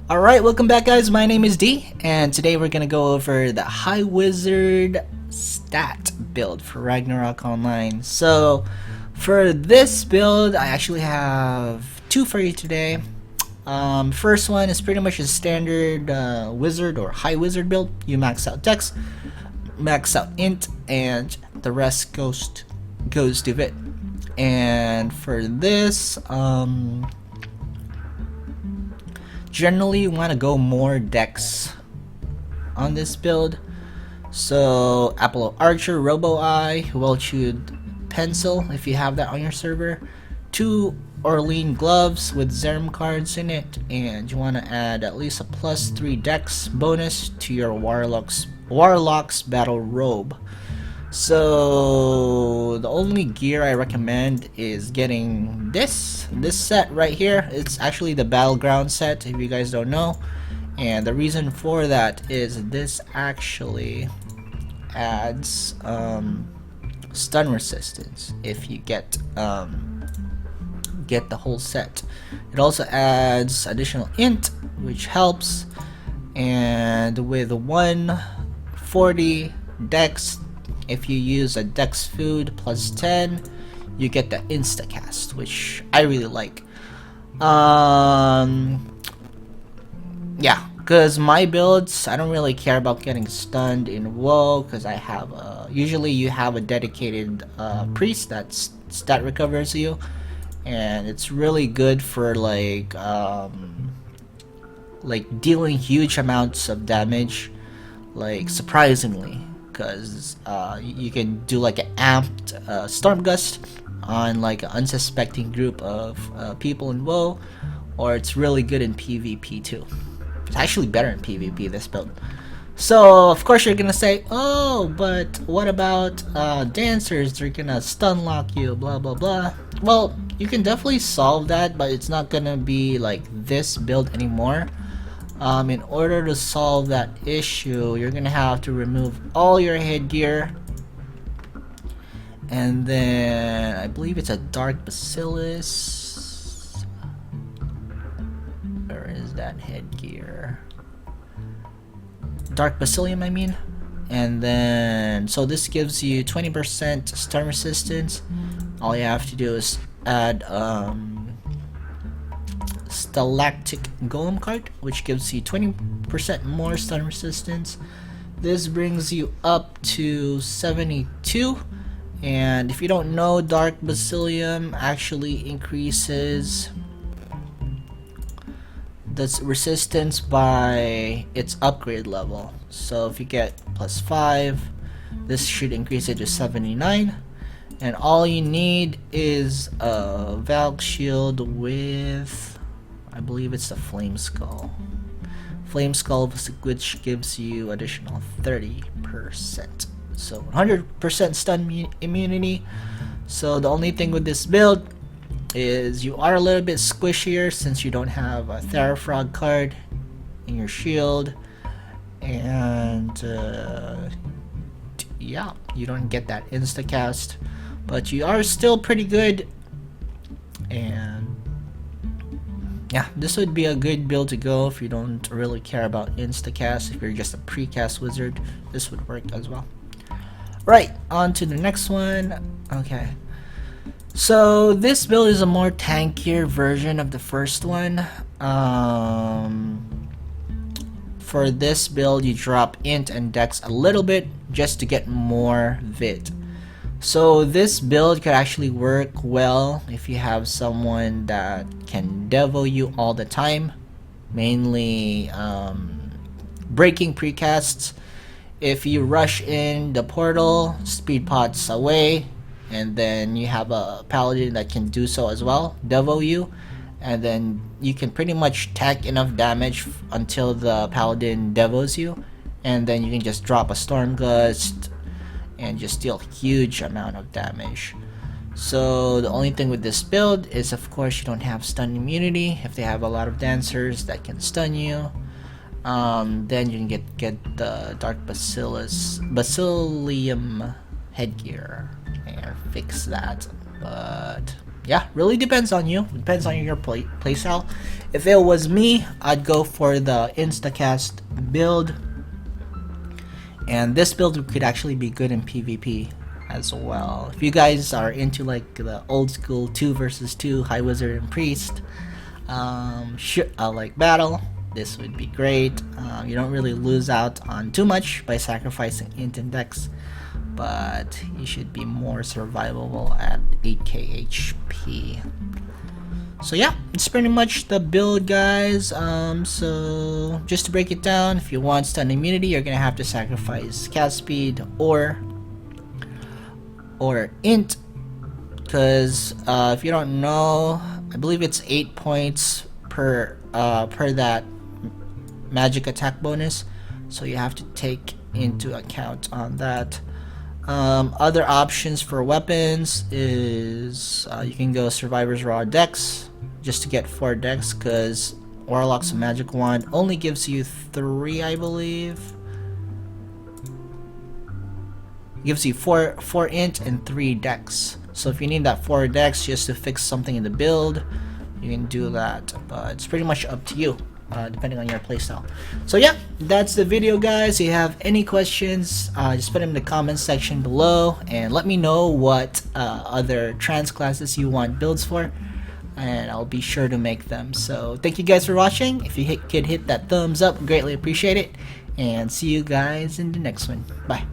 Alright, welcome back guys, my name is D, and today we're gonna go over the High Wizard stat build for Ragnarok Online. So, for this build, I actually have two for you today. First one is pretty much a standard wizard or high wizard build. You max out dex, max out int, and the rest goes to VIT. And for this, generally you want to go more dex on this build. So Apple Archer, Robo Eye, Well-Chewed Pencil if you have that on your server, 2 Orlean gloves with Zerm cards in it, and you want to add at least a +3 dex bonus to your Warlock's battle robe. So the only gear I recommend is getting this set right here. It's actually the battleground set if you guys don't know, and the reason for that is this actually adds stun resistance if you get the whole set. It also adds additional int, which helps, and with 140 dex, if you use a dex food +10, you get the instacast, which I really like. Yeah, because my builds, I don't really care about getting stunned in WoW, because I have usually you have a dedicated priest that stat recovers you, and it's really good for like dealing huge amounts of damage, like surprisingly, because you can do like an amped storm gust on like an unsuspecting group of people in WoW, or it's really good in PvP too. It's actually better in PvP, this build. So of course you're gonna say, oh, but what about dancers? They're gonna stun lock you, blah blah blah. Well, you can definitely solve that, but it's not gonna be like this build anymore. In order to solve that issue, you're gonna have to remove all your headgear, and then I believe it's a dark bacillus. Where is that headgear? Dark bacillium, I mean. And then so this gives you 20% stun resistance. All you have to do is add Stalactic Golem card, which gives you 20% more stun resistance. This brings you up to 72, and if you don't know, Dark Bacillium actually increases the resistance by its upgrade level. So if you get +5, this should increase it to 79, and all you need is a Valk Shield with, I believe it's the Flame Skull. Flame Skull, which gives you additional 30%. So 100% stun immunity. So the only thing with this build is you are a little bit squishier since you don't have a Therafrog card in your shield. And yeah, you don't get that instacast. But you are still pretty good. And yeah, this would be a good build to go if you don't really care about instacast. If you're just a precast wizard, this would work as well. Right, on to the next one. Okay, so this build is a more tankier version of the first one. For this build, you drop int and dex a little bit just to get more VIT. So this build could actually work well if you have someone that can devo you all the time, mainly breaking precasts. If you rush in the portal, speed pots away, and then you have a paladin that can do so as well, devo you, and then you can pretty much tank enough damage until the paladin devos you, and then you can just drop a storm gust and just deal a huge amount of damage. So the only thing with this build is, of course, you don't have stun immunity. If they have a lot of dancers that can stun you, then you can get the Dark Bacillium headgear and fix that. But yeah, really depends on you. Depends on your playstyle. If it was me, I'd go for the instacast build, and this build could actually be good in PvP as well. If you guys are into like the old school 2 versus 2 High Wizard and Priest like battle, this would be great. You don't really lose out on too much by sacrificing int and dex, but you should be more survivable at 8k HP. So yeah, it's pretty much the build, guys. So just to break it down, if you want stun immunity, you're gonna have to sacrifice cast speed or int, because if you don't know, I believe it's 8 points per that magic attack bonus, so you have to take into account on that. Other options for weapons is you can go Survivor's Raw Dex just to get 4 Dex, because Warlock's magic wand only gives you 3, I believe. It gives you 4 int and 3 Dex. So if you need that 4 Dex just to fix something in the build, you can do that, but it's pretty much up to you. Depending on your playstyle. So yeah, that's the video, guys. If you have any questions, just put them in the comments section below and let me know what other trans classes you want builds for, and I'll be sure to make them. So thank you guys for watching. If you could hit that thumbs up, greatly appreciate it, and see you guys in the next one. Bye.